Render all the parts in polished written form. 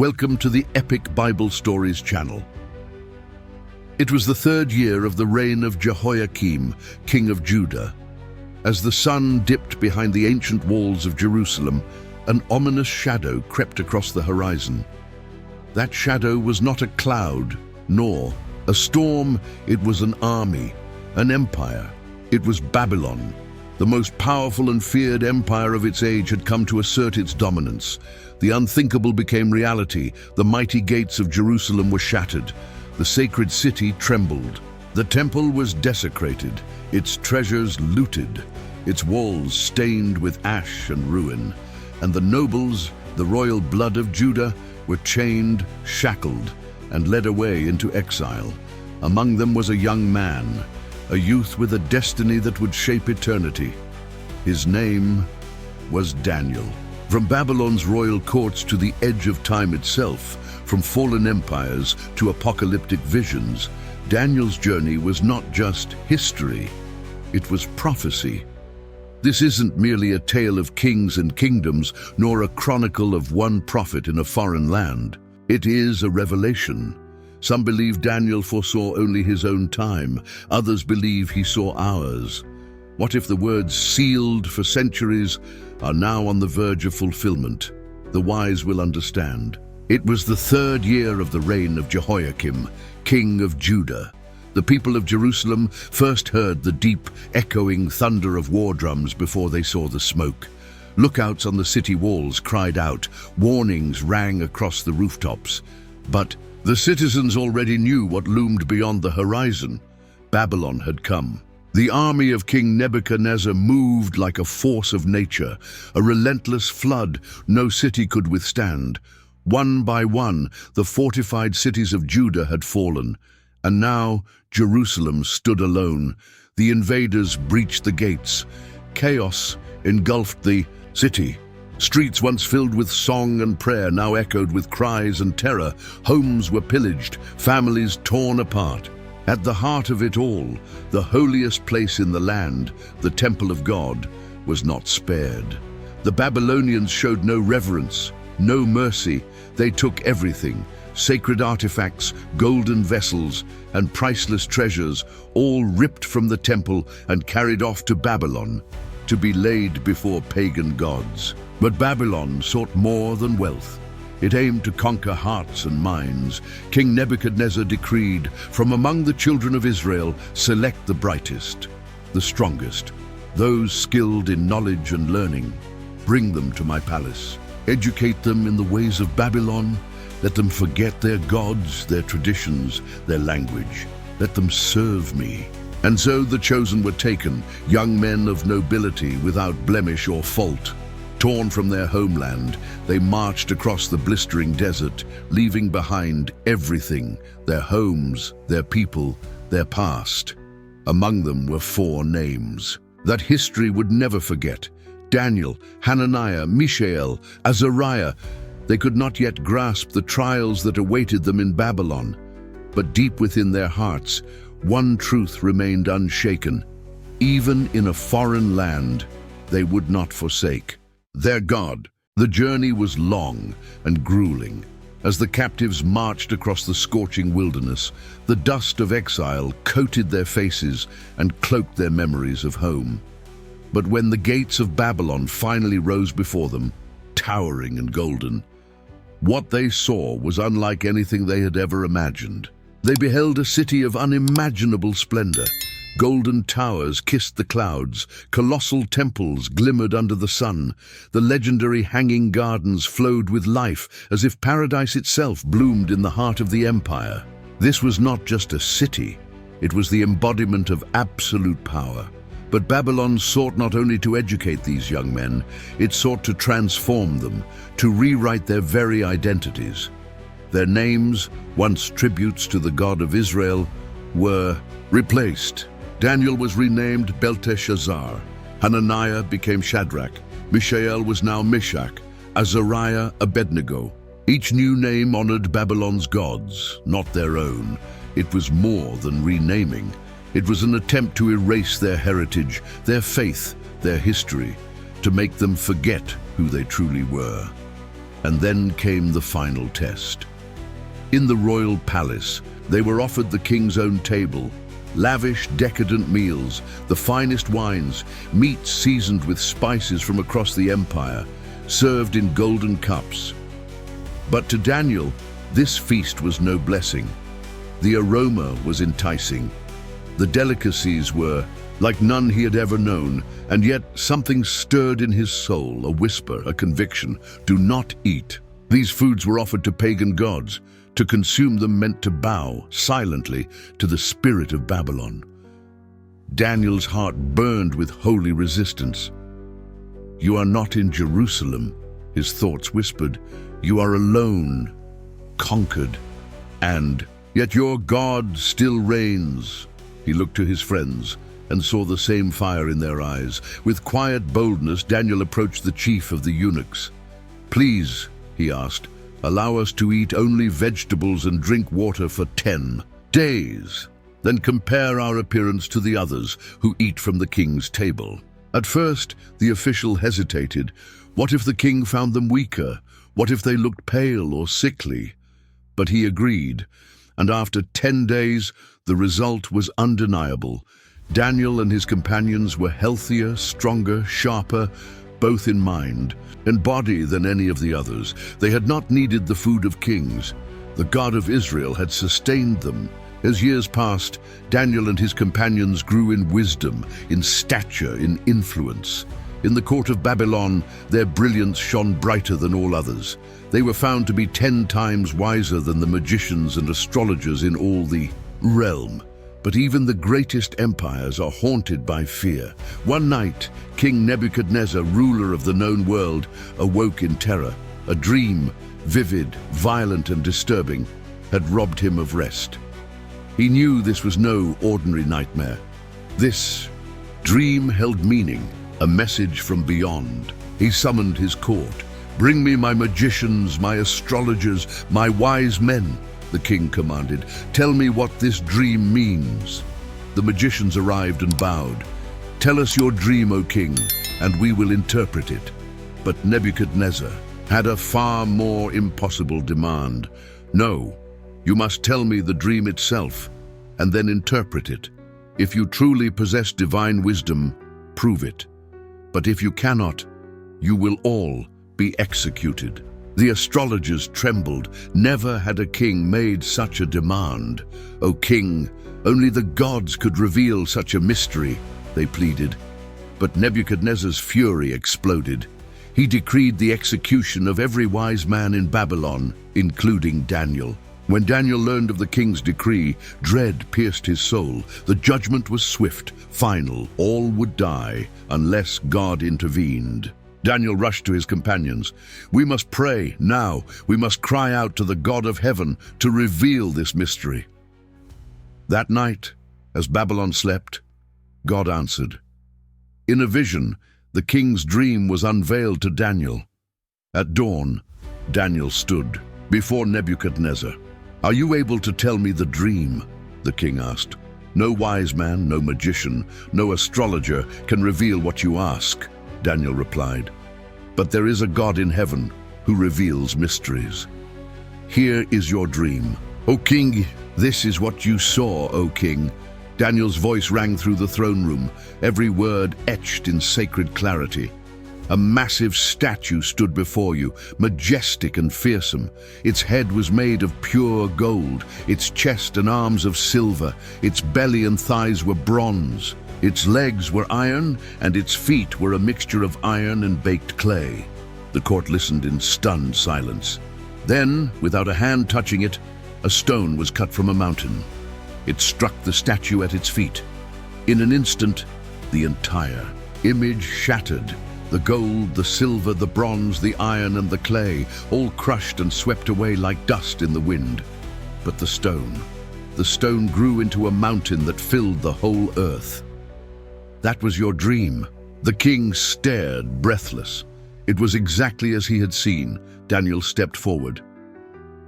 Welcome to the Epic Bible Stories channel. It was the 3rd year of the reign of Jehoiakim, king of Judah. As the sun dipped behind the ancient walls of Jerusalem, an ominous shadow crept across the horizon. That shadow was not a cloud, nor a storm. It was an army, an empire. It was Babylon. The most powerful and feared empire of its age had come to assert its dominance. The unthinkable became reality. The mighty gates of Jerusalem were shattered. The sacred city trembled. The temple was desecrated, its treasures looted, its walls stained with ash and ruin. And the nobles, the royal blood of Judah, were chained, shackled, and led away into exile. Among them was a young man, a youth with a destiny that would shape eternity. His name was Daniel. From Babylon's royal courts to the edge of time itself, from fallen empires to apocalyptic visions, Daniel's journey was not just history, it was prophecy. This isn't merely a tale of kings and kingdoms, nor a chronicle of one prophet in a foreign land. It is a revelation. Some believe Daniel foresaw only his own time. Others believe he saw ours. What if the words sealed for centuries are now on the verge of fulfillment? The wise will understand. It was the 3rd year of the reign of Jehoiakim, king of Judah. The people of Jerusalem first heard the deep, echoing thunder of war drums before they saw the smoke. Lookouts on the city walls cried out. Warnings rang across the rooftops. But the citizens already knew what loomed beyond the horizon. Babylon had come. The army of King Nebuchadnezzar moved like a force of nature, a relentless flood no city could withstand. One by one, the fortified cities of Judah had fallen, and now Jerusalem stood alone. The invaders breached the gates. Chaos engulfed the city. Streets once filled with song and prayer now echoed with cries and terror. Homes were pillaged, families torn apart. At the heart of it all, the holiest place in the land, the temple of God, was not spared. The Babylonians showed no reverence, no mercy. They took everything, sacred artifacts, golden vessels, and priceless treasures, all ripped from the temple and carried off to Babylon to be laid before pagan gods. But Babylon sought more than wealth. It aimed to conquer hearts and minds. King Nebuchadnezzar decreed, from among the children of Israel, select the brightest, the strongest, those skilled in knowledge and learning. Bring them to my palace. Educate them in the ways of Babylon. Let them forget their gods, their traditions, their language. Let them serve me. And so the chosen were taken, young men of nobility without blemish or fault. Torn from their homeland, they marched across the blistering desert, leaving behind everything, their homes, their people, their past. Among them were 4 names that history would never forget: Daniel, Hananiah, Mishael, Azariah. They could not yet grasp the trials that awaited them in Babylon. But deep within their hearts, one truth remained unshaken. Even in a foreign land, they would not forsake their God. The journey was long and grueling. As the captives marched across the scorching wilderness, the dust of exile coated their faces and cloaked their memories of home. But when the gates of Babylon finally rose before them, towering and golden, what they saw was unlike anything they had ever imagined. They beheld a city of unimaginable splendor. Golden towers kissed the clouds, colossal temples glimmered under the sun, the legendary hanging gardens flowed with life as if paradise itself bloomed in the heart of the empire. This was not just a city, it was the embodiment of absolute power. But Babylon sought not only to educate these young men, it sought to transform them, to rewrite their very identities. Their names, once tributes to the God of Israel, were replaced. Daniel was renamed Belteshazzar. Hananiah became Shadrach. Mishael was now Meshach. Azariah, Abednego. Each new name honored Babylon's gods, not their own. It was more than renaming. It was an attempt to erase their heritage, their faith, their history, to make them forget who they truly were. And then came the final test. In the royal palace, they were offered the king's own table, lavish, decadent meals, the finest wines, meats seasoned with spices from across the empire, served in golden cups. But to Daniel, this feast was no blessing. The aroma was enticing. The delicacies were like none he had ever known, and yet something stirred in his soul, a whisper, a conviction: do not eat. These foods were offered to pagan gods. To consume them meant to bow silently to the spirit of Babylon. Daniel's heart burned with holy resistance. You are not in Jerusalem, his thoughts whispered. You are alone, conquered, and yet your God still reigns. He looked to his friends and saw the same fire in their eyes. With quiet boldness, Daniel approached the chief of the eunuchs. Please, he asked, allow us to eat only vegetables and drink water for 10 days. Then compare our appearance to the others who eat from the king's table. At first, the official hesitated. What if the king found them weaker? What if they looked pale or sickly? But he agreed, and after 10 days, the result was undeniable. Daniel and his companions were healthier, stronger, sharper, both in mind and body than any of the others. They had not needed the food of kings. The God of Israel had sustained them. As years passed, Daniel and his companions grew in wisdom, in stature, in influence. In the court of Babylon, their brilliance shone brighter than all others. They were found to be 10 times wiser than the magicians and astrologers in all the realm. But even the greatest empires are haunted by fear. One night, King Nebuchadnezzar, ruler of the known world, awoke in terror. A dream, vivid, violent, and disturbing, had robbed him of rest. He knew this was no ordinary nightmare. This dream held meaning, a message from beyond. He summoned his court. Bring me my magicians, my astrologers, my wise men, the king commanded. Tell me what this dream means. The magicians arrived and bowed. Tell us your dream, O king, and we will interpret it. But Nebuchadnezzar had a far more impossible demand. No, you must tell me the dream itself, and then interpret it. If you truly possess divine wisdom, prove it. But if you cannot, you will all be executed. The astrologers trembled. Never had a king made such a demand. O king, only the gods could reveal such a mystery, they pleaded. But Nebuchadnezzar's fury exploded. He decreed the execution of every wise man in Babylon, including Daniel. When Daniel learned of the king's decree, dread pierced his soul. The judgment was swift, final. All would die unless God intervened. Daniel rushed to his companions. We must pray now. We must cry out to the God of heaven to reveal this mystery. That night, as Babylon slept, God answered. In a vision, the king's dream was unveiled to Daniel. At dawn, Daniel stood before Nebuchadnezzar. Are you able to tell me the dream? The king asked. No wise man, no magician, no astrologer can reveal what you ask, Daniel replied. But there is a God in heaven who reveals mysteries. Here is your dream. O king, this is what you saw, O king. Daniel's voice rang through the throne room, every word etched in sacred clarity. A massive statue stood before you, majestic and fearsome. Its head was made of pure gold, its chest and arms of silver, its belly and thighs were bronze. Its legs were iron, and its feet were a mixture of iron and baked clay. The court listened in stunned silence. Then, without a hand touching it, a stone was cut from a mountain. It struck the statue at its feet. In an instant, the entire image shattered. The gold, the silver, the bronze, the iron, and the clay, all crushed and swept away like dust in the wind. But the stone grew into a mountain that filled the whole earth. That was your dream. The king stared, breathless. It was exactly as he had seen. Daniel stepped forward.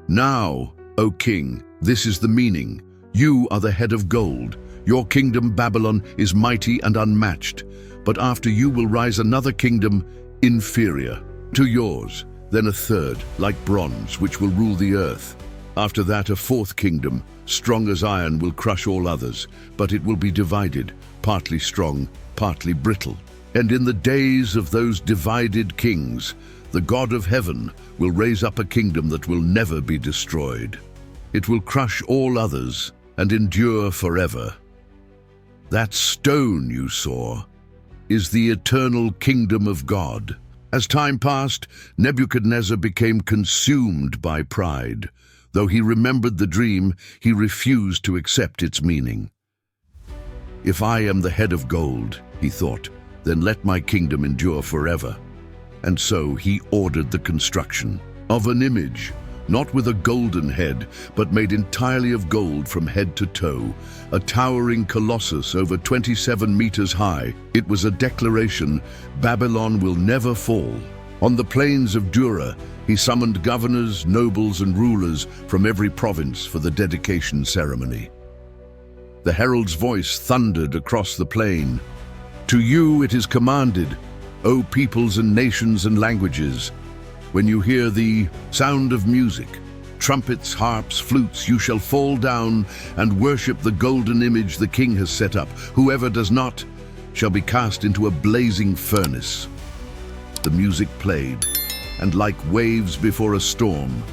Now, O king, this is the meaning. You are the head of gold. Your kingdom, Babylon, is mighty and unmatched. But after you will rise another kingdom inferior to yours. then a third, like bronze, which will rule the earth. After that, a fourth kingdom, strong as iron, will crush all others, but it will be divided, partly strong, partly brittle. And in the days of those divided kings, the God of heaven will raise up a kingdom that will never be destroyed. It will crush all others and endure forever. That stone you saw is the eternal kingdom of God. As time passed, Nebuchadnezzar became consumed by pride. Though he remembered the dream, he refused to accept its meaning. If I am the head of gold, he thought, then let my kingdom endure forever. And so he ordered the construction of an image, not with a golden head, but made entirely of gold from head to toe, a towering colossus over 27 meters high. It was a declaration, Babylon will never fall. On the plains of Dura, he summoned governors, nobles, and rulers from every province for the dedication ceremony. The herald's voice thundered across the plain. To you it is commanded, O peoples and nations and languages, when you hear the sound of music, trumpets, harps, flutes, you shall fall down and worship the golden image the king has set up. Whoever does not shall be cast into a blazing furnace. The music played, and like waves before a storm,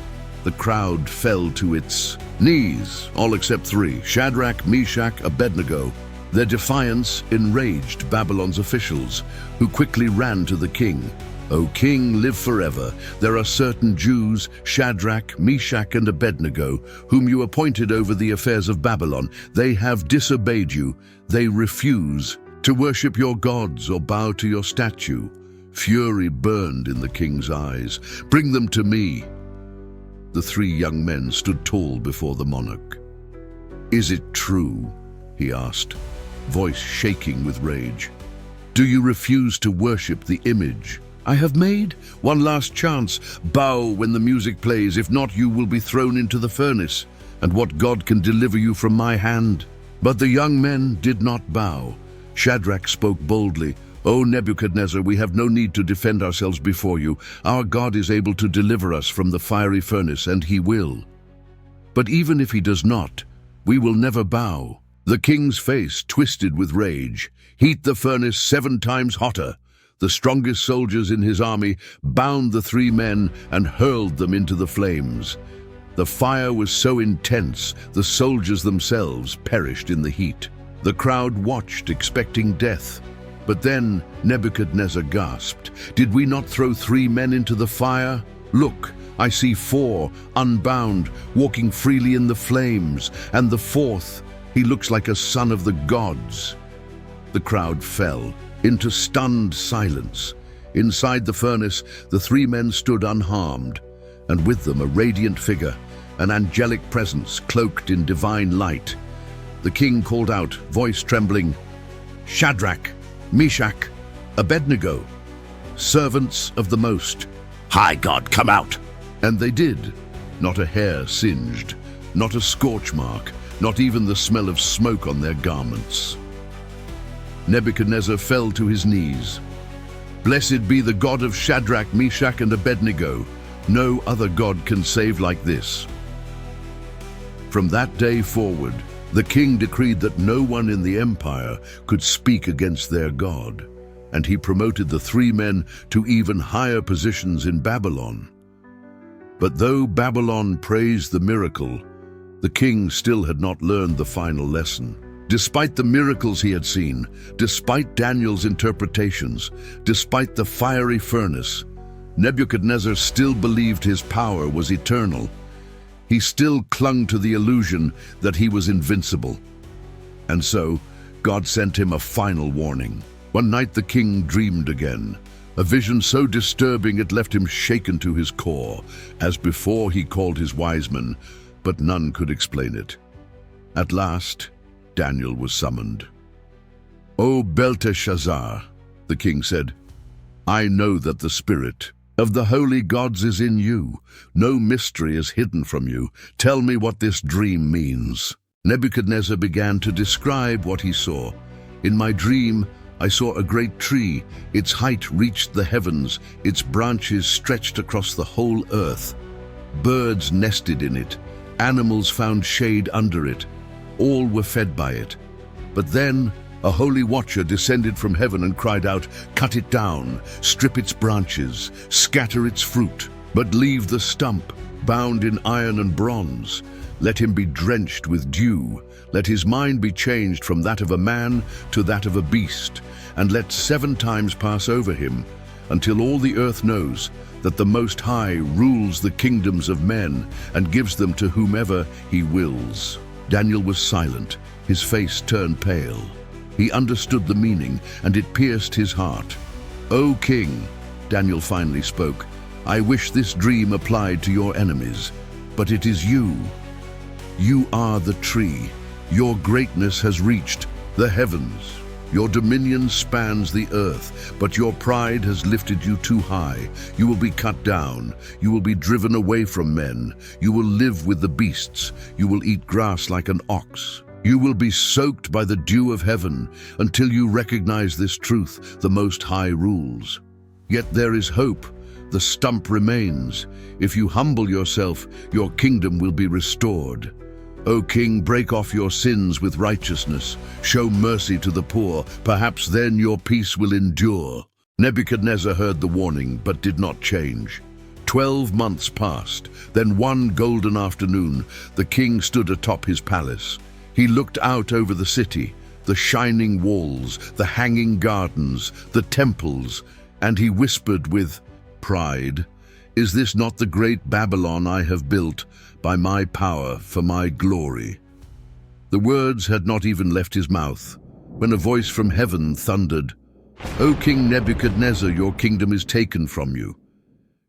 the crowd fell to its knees, all except three, Shadrach, Meshach, Abednego. Their defiance enraged Babylon's officials, who quickly ran to the king. O king, live forever. There are certain Jews, Shadrach, Meshach, and Abednego, whom you appointed over the affairs of Babylon. They have disobeyed you. They refuse to worship your gods or bow to your statue. Fury burned in the king's eyes. Bring them to me. The three young men stood tall before the monarch. Is it true? He asked, voice shaking with rage. Do you refuse to worship the image I have made? One last chance. Bow when the music plays. If not, you will be thrown into the furnace. And what God can deliver you from my hand? But the young men did not bow. Shadrach spoke boldly. O Nebuchadnezzar, we have no need to defend ourselves before you. Our God is able to deliver us from the fiery furnace, and he will. But even if he does not, we will never bow. The king's face twisted with rage. Heat the furnace 7 times hotter. The strongest soldiers in his army bound the three men and hurled them into the flames. The fire was so intense, the soldiers themselves perished in the heat. The crowd watched, expecting death. But then Nebuchadnezzar gasped, Did we not throw 3 men into the fire? Look, I see 4, unbound, walking freely in the flames, and the 4th, he looks like a son of the gods. The crowd fell into stunned silence. Inside the furnace, the 3 men stood unharmed, and with them a radiant figure, an angelic presence cloaked in divine light. The king called out, voice trembling, Shadrach, Meshach, Abednego, servants of the Most High God, come out! And they did. Not a hair singed, not a scorch mark, not even the smell of smoke on their garments. Nebuchadnezzar fell to his knees. Blessed be the God of Shadrach, Meshach, and Abednego. No other God can save like this. From that day forward, the king decreed that no one in the empire could speak against their God, and he promoted the 3 men to even higher positions in Babylon. But though Babylon praised the miracle, the king still had not learned the final lesson. Despite the miracles he had seen, despite Daniel's interpretations, despite the fiery furnace, Nebuchadnezzar still believed his power was eternal. He still clung to the illusion that he was invincible. And so, God sent him a final warning. One night the king dreamed again, a vision so disturbing it left him shaken to his core. As before, he called his wise men, but none could explain it. At last, Daniel was summoned. O Belteshazzar, the king said, I know that the spirit of the holy gods is in you. No mystery is hidden from you. Tell me what this dream means. Nebuchadnezzar began to describe what he saw. In my dream, I saw a great tree. Its height reached the heavens. Its branches stretched across the whole earth. Birds nested in it. Animals found shade under it. All were fed by it. But then a holy watcher descended from heaven and cried out, "Cut it down, strip its branches, scatter its fruit, but leave the stump, bound in iron and bronze. Let him be drenched with dew. Let his mind be changed from that of a man to that of a beast, and let 7 times pass over him, until all the earth knows that the Most High rules the kingdoms of men and gives them to whomever he wills." Daniel was silent, his face turned pale. He understood the meaning, and it pierced his heart. "O king," Daniel finally spoke, "I wish this dream applied to your enemies, but it is you. You are the tree. Your greatness has reached the heavens. Your dominion spans the earth, but your pride has lifted you too high. You will be cut down. You will be driven away from men. You will live with the beasts. You will eat grass like an ox. You will be soaked by the dew of heaven until you recognize this truth: the Most High rules. Yet there is hope. The stump remains. If you humble yourself, your kingdom will be restored. O king, break off your sins with righteousness. Show mercy to the poor. Perhaps then your peace will endure." Nebuchadnezzar heard the warning, but did not change. 12 months passed. Then one golden afternoon, the king stood atop his palace. He looked out over the city, the shining walls, the hanging gardens, the temples, and he whispered with pride, "Is this not the great Babylon I have built by my power for my glory?" The words had not even left his mouth when a voice from heaven thundered, "O King Nebuchadnezzar, your kingdom is taken from you.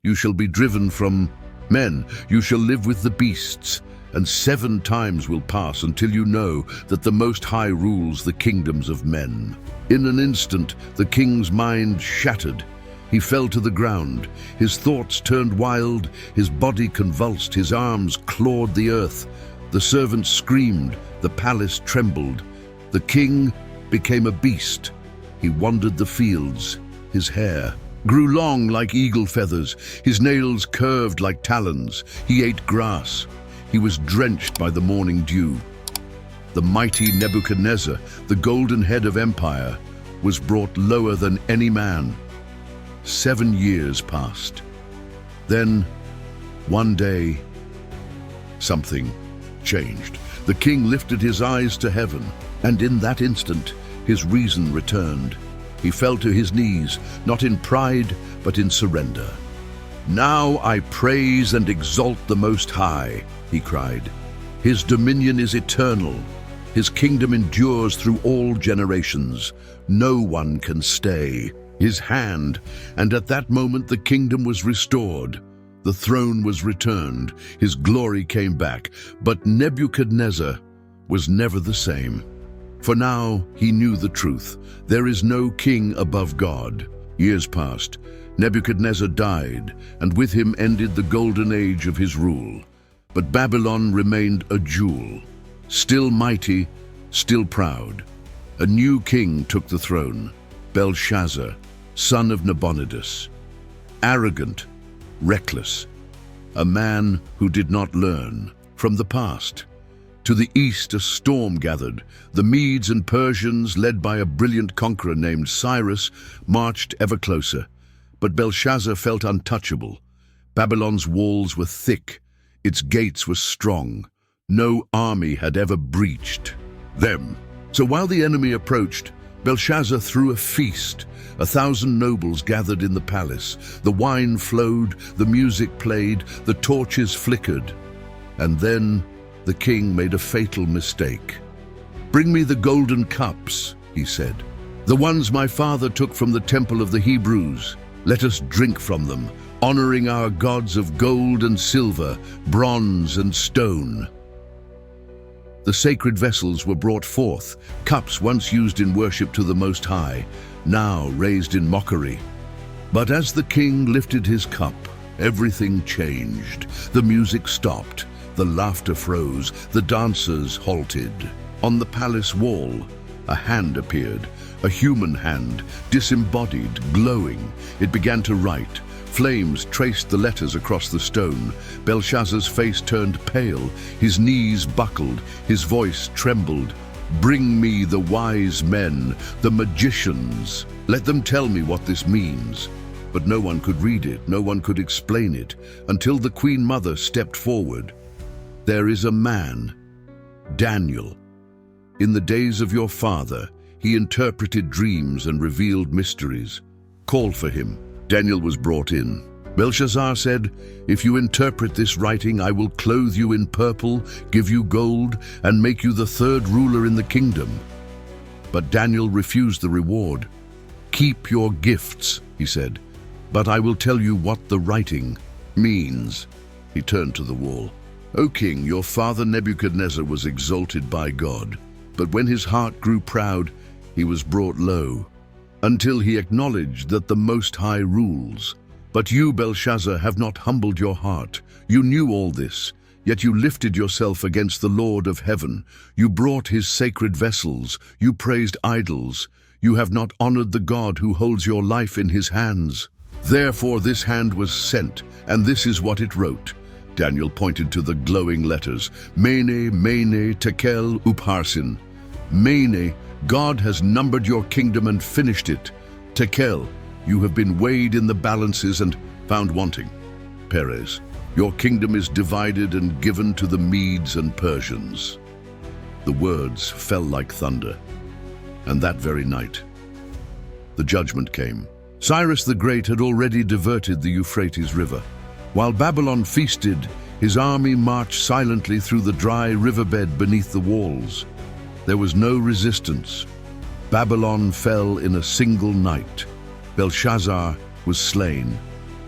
You shall be driven from men. You shall live with the beasts, and 7 times will pass until you know that the Most High rules the kingdoms of men." In an instant, the king's mind shattered. He fell to the ground. His thoughts turned wild, his body convulsed, his arms clawed the earth. The servants screamed, the palace trembled. The king became a beast. He wandered the fields. His hair grew long like eagle feathers. His nails curved like talons. He ate grass. He was drenched by the morning dew. The mighty Nebuchadnezzar, the golden head of empire, was brought lower than any man. 7 years passed. Then, one day, something changed. The king lifted his eyes to heaven, and in that instant, his reason returned. He fell to his knees, not in pride, but in surrender. "Now I praise and exalt the Most High," he cried. "His dominion is eternal. His kingdom endures through all generations. No one can stay his hand." And at that moment the kingdom was restored. The throne was returned. His glory came back. But Nebuchadnezzar was never the same. For now he knew the truth. There is no king above God. Years passed. Nebuchadnezzar died, and with him ended the golden age of his rule. But Babylon remained a jewel, still mighty, still proud. A new king took the throne, Belshazzar, son of Nabonidus. Arrogant, reckless, a man who did not learn from the past. To the east a storm gathered. The Medes and Persians, led by a brilliant conqueror named Cyrus, marched ever closer. But Belshazzar felt untouchable. Babylon's walls were thick, its gates were strong. No army had ever breached them. So while the enemy approached, Belshazzar threw a feast. 1,000 nobles gathered in the palace. The wine flowed, the music played, the torches flickered. And then the king made a fatal mistake. "Bring me the golden cups," he said, "the ones my father took from the temple of the Hebrews. Let us drink from them, honoring our gods of gold and silver, bronze and stone." The sacred vessels were brought forth, cups once used in worship to the Most High, now raised in mockery. But as the king lifted his cup, everything changed. The music stopped, the laughter froze, the dancers halted. On the palace wall, A hand appeared, a human hand, disembodied, glowing. It began to write. Flames traced the letters across the stone. Belshazzar's face turned pale, his knees buckled, his voice trembled. "Bring me the wise men, the magicians. Let them tell me what this means." But no one could read it, no one could explain it, until the Queen Mother stepped forward. "There is a man, Daniel. In the days of your father, he interpreted dreams and revealed mysteries. Call for him." Daniel was brought in. Belshazzar said, "If you interpret this writing, I will clothe you in purple, give you gold, and make you the third ruler in the kingdom." But Daniel refused the reward. "Keep your gifts," he said, "but I will tell you what the writing means." He turned to the wall. "O king, your father Nebuchadnezzar was exalted by God, but when his heart grew proud, he was brought low, until he acknowledged that the Most High rules. But you, Belshazzar, have not humbled your heart. You knew all this, yet you lifted yourself against the Lord of heaven. You brought his sacred vessels. You praised idols. You have not honored the God who holds your life in his hands. Therefore this hand was sent, and this is what it wrote." Daniel pointed to the glowing letters. "Mene, mene, tekel, upharsin." Mene, God has numbered your kingdom and finished it. Tekel, you have been weighed in the balances and found wanting. Perez, your kingdom is divided and given to the Medes and Persians. The words fell like thunder. And that very night, the judgment came. Cyrus the Great had already diverted the Euphrates River. While Babylon feasted, his army marched silently through the dry riverbed beneath the walls. There was no resistance. Babylon fell in a single night. Belshazzar was slain,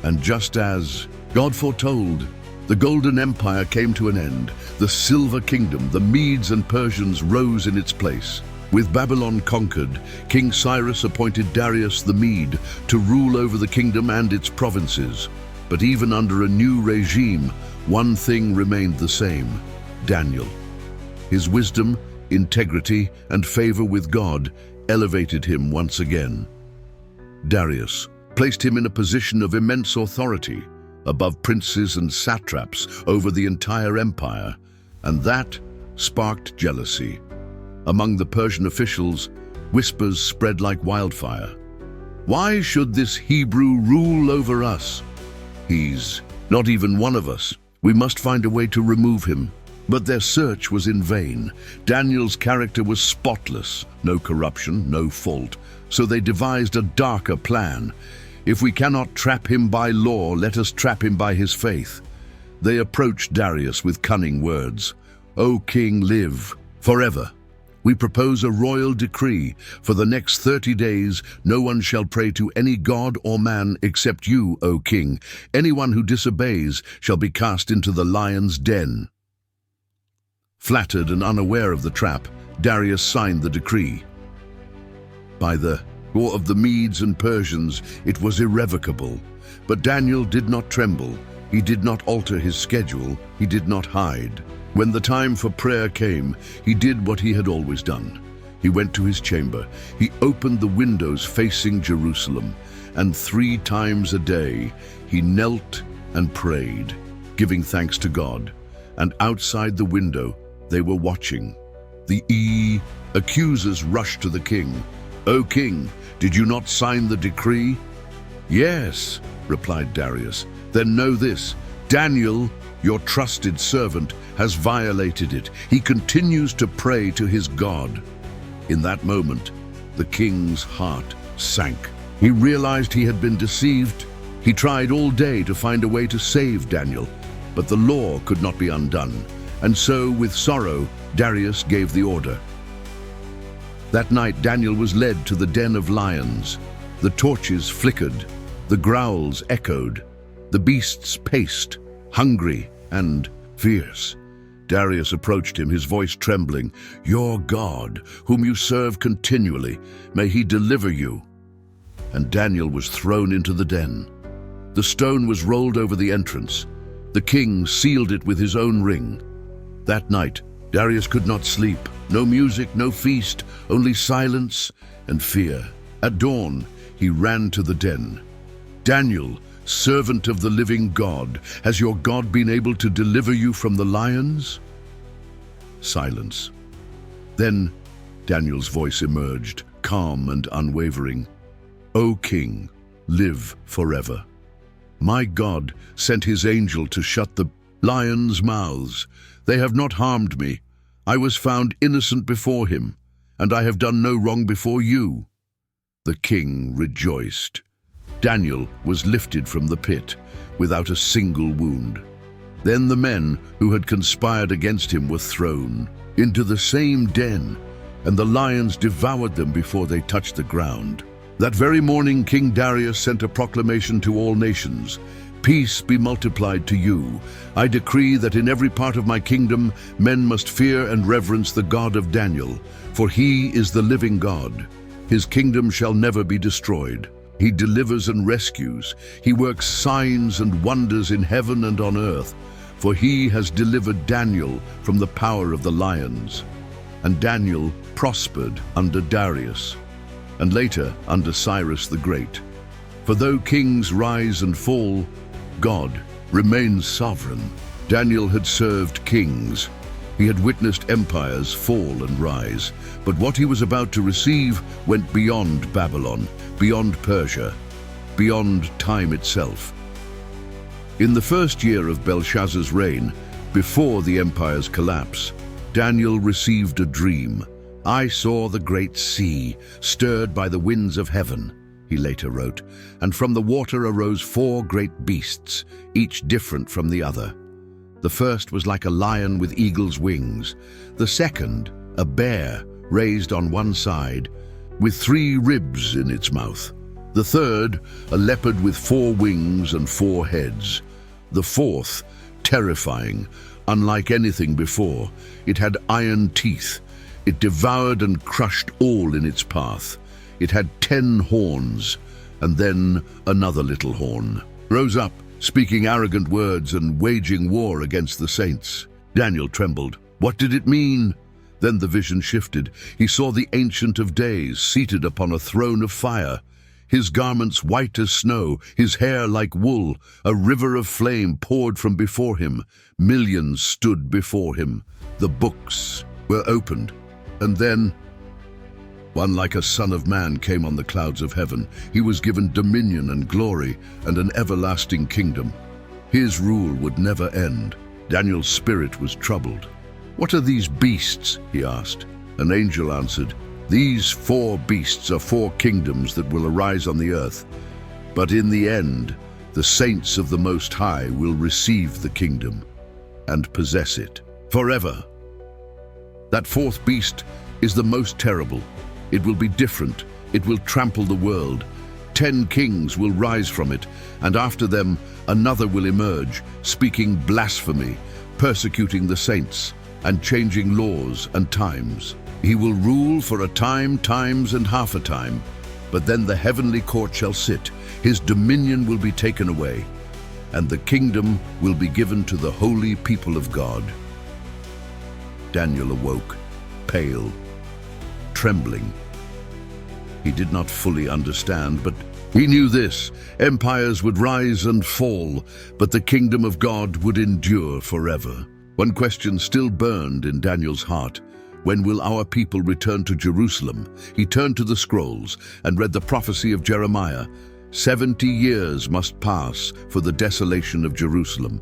and just as God foretold, the Golden Empire came to an end. The Silver Kingdom, the Medes and Persians, rose in its place. With Babylon conquered, King Cyrus appointed Darius the Mede to rule over the kingdom and its provinces. But even under a new regime, one thing remained the same: Daniel. His wisdom, integrity, and favor with God elevated him once again. Darius placed him in a position of immense authority, above princes and satraps over the entire empire, and that sparked jealousy. Among the Persian officials, whispers spread like wildfire. "Why should this Hebrew rule over us? He's not even one of us. We must find a way to remove him." But their search was in vain. Daniel's character was spotless, no corruption, no fault. So they devised a darker plan. "If we cannot trap him by law, let us trap him by his faith." They approached Darius with cunning words. "O king, live forever. We propose a royal decree. For the next 30 days, no one shall pray to any god or man except you, O king. Anyone who disobeys shall be cast into the lion's den." Flattered and unaware of the trap, Darius signed the decree. By the law of the Medes and Persians, it was irrevocable. But Daniel did not tremble. He did not alter his schedule. He did not hide. When the time for prayer came, he did what he had always done. He went to his chamber. He opened the windows facing Jerusalem, and 3 times a day he knelt and prayed, giving thanks to God. And outside the window, they were watching. The accusers rushed to the king. "O king, did you not sign the decree?" "Yes," replied Darius. "Then know this: Daniel, your trusted servant, has violated it. He continues to pray to his God." In that moment, the king's heart sank. He realized he had been deceived. He tried all day to find a way to save Daniel, but the law could not be undone. And so, with sorrow, Darius gave the order. That night, Daniel was led to the den of lions. The torches flickered, the growls echoed, the beasts paced, hungry and fierce. Darius approached him, his voice trembling. "Your God, whom you serve continually, may he deliver you." And Daniel was thrown into the den. The stone was rolled over the entrance. The king sealed it with his own ring. That night, Darius could not sleep. No music, no feast, only silence and fear. At dawn, he ran to the den. "Daniel, servant of the living God, has your God been able to deliver you from the lions?" Silence. Then Daniel's voice emerged, calm and unwavering. "O King, live forever. My God sent his angel to shut the lions' mouths. They have not harmed me. I was found innocent before him, and I have done no wrong before you." The king rejoiced. Daniel was lifted from the pit without a single wound. Then the men who had conspired against him were thrown into the same den, and the lions devoured them before they touched the ground. That very morning, King Darius sent a proclamation to all nations. "Peace be multiplied to you. I decree that in every part of my kingdom men must fear and reverence the God of Daniel, for he is the living God. His kingdom shall never be destroyed. He delivers and rescues. He works signs and wonders in heaven and on earth, for he has delivered Daniel from the power of the lions." And Daniel prospered under Darius, and later under Cyrus the Great. For though kings rise and fall, God remains sovereign. Daniel had served kings. He had witnessed empires fall and rise, but what he was about to receive went beyond Babylon, beyond Persia, beyond time itself. In the first year of Belshazzar's reign, before the empire's collapse, Daniel received a dream. "I saw the great sea, stirred by the winds of heaven," he later wrote, "and from the water arose 4 great beasts, each different from the other. The first was like a lion with eagle's wings, the second a bear raised on one side, with 3 ribs in its mouth, the third a leopard with 4 wings and 4 heads, the fourth terrifying, unlike anything before. It had iron teeth. It devoured and crushed all in its path. It had 10 horns, and then another little horn rose up, speaking arrogant words and waging war against the saints." Daniel trembled. What did it mean? Then the vision shifted. He saw the Ancient of Days seated upon a throne of fire, his garments white as snow, his hair like wool. A river of flame poured from before him. Millions stood before him. The books were opened, and then one like a son of man came on the clouds of heaven. He was given dominion and glory and an everlasting kingdom. His rule would never end. Daniel's spirit was troubled. "What are these beasts?" he asked. An angel answered, "These 4 beasts are 4 kingdoms that will arise on the earth. But in the end, the saints of the Most High will receive the kingdom and possess it forever." That 4th beast is the most terrible. It will be different. It will trample the world. 10 kings will rise from it, and after them another will emerge, speaking blasphemy, persecuting the saints, and changing laws and times. He will rule for a time, times, and half a time, but then the heavenly court shall sit. His dominion will be taken away, and the kingdom will be given to the holy people of God. Daniel awoke, pale, trembling. He did not fully understand, but he knew this: empires would rise and fall, but the kingdom of God would endure forever. One question still burned in Daniel's heart: when will our people return to Jerusalem? He turned to the scrolls and read the prophecy of Jeremiah. 70 years must pass for the desolation of Jerusalem.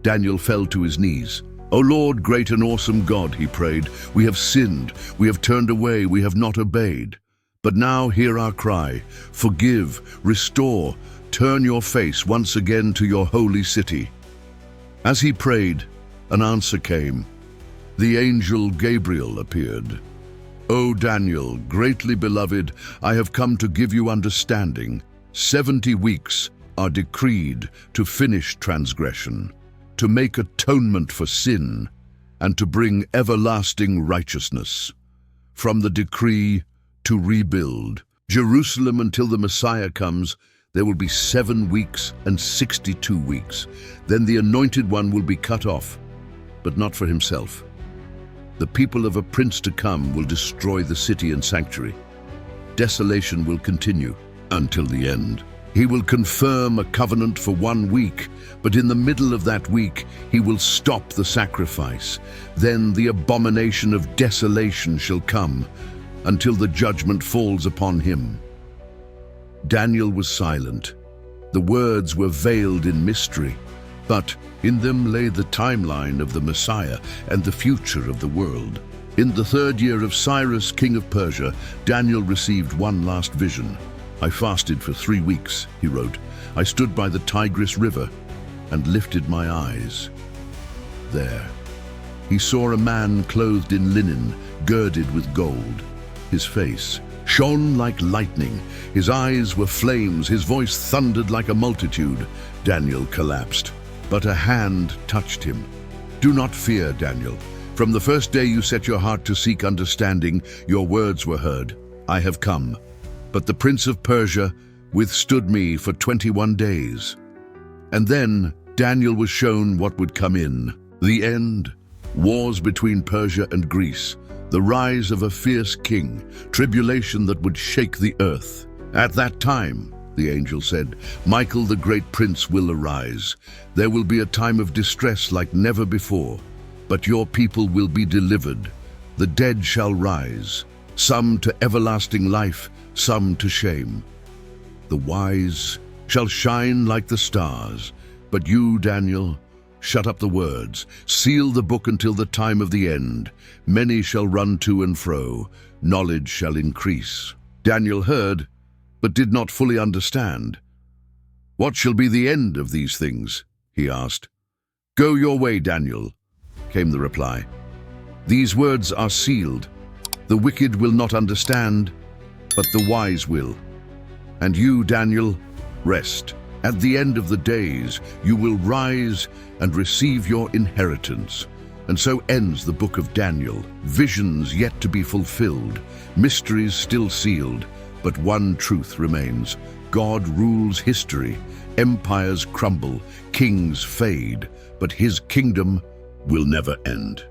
Daniel fell to his knees. "O Lord, great and awesome God," he prayed, "we have sinned, we have turned away, we have not obeyed. But now hear our cry. Forgive, restore, turn your face once again to your holy city." As he prayed, an answer came. The angel Gabriel appeared. "O Daniel, greatly beloved, I have come to give you understanding. 70 weeks are decreed to finish transgression, to make atonement for sin, and to bring everlasting righteousness. From the decree to rebuild Jerusalem until the Messiah comes, there will be 7 weeks and 62 weeks. Then the Anointed One will be cut off, but not for himself. The people of a prince to come will destroy the city and sanctuary. Desolation will continue until the end. He will confirm a covenant for 1 week, but in the middle of that week, he will stop the sacrifice. Then the abomination of desolation shall come until the judgment falls upon him. Daniel was silent. The words were veiled in mystery, but in them lay the timeline of the Messiah and the future of the world. In the 3rd year of Cyrus, king of Persia, Daniel received one last vision. I fasted for 3 weeks, he wrote. I stood by the Tigris River and lifted my eyes. There, he saw a man clothed in linen, girded with gold. His face shone like lightning. His eyes were flames. His voice thundered like a multitude. Daniel collapsed, but a hand touched him. Do not fear, Daniel. From the first day you set your heart to seek understanding, your words were heard. I have come. But the prince of Persia withstood me for 21 days. And then Daniel was shown what would come in. The end, wars between Persia and Greece, the rise of a fierce king, tribulation that would shake the earth. At that time, the angel said, Michael the great prince will arise. There will be a time of distress like never before, but your people will be delivered. The dead shall rise, some to everlasting life, some to shame. The wise shall shine like the stars, but you, Daniel, shut up the words, seal the book until the time of the end. Many shall run to and fro, knowledge shall increase. Daniel heard, but did not fully understand. What shall be the end of these things? He asked. Go your way, Daniel, came the reply. These words are sealed. The wicked will not understand, but the wise will. And you, Daniel, rest. At the end of the days, you will rise and receive your inheritance. And so ends the book of Daniel. Visions yet to be fulfilled, mysteries still sealed, but one truth remains. God rules history. Empires crumble, kings fade, but his kingdom will never end.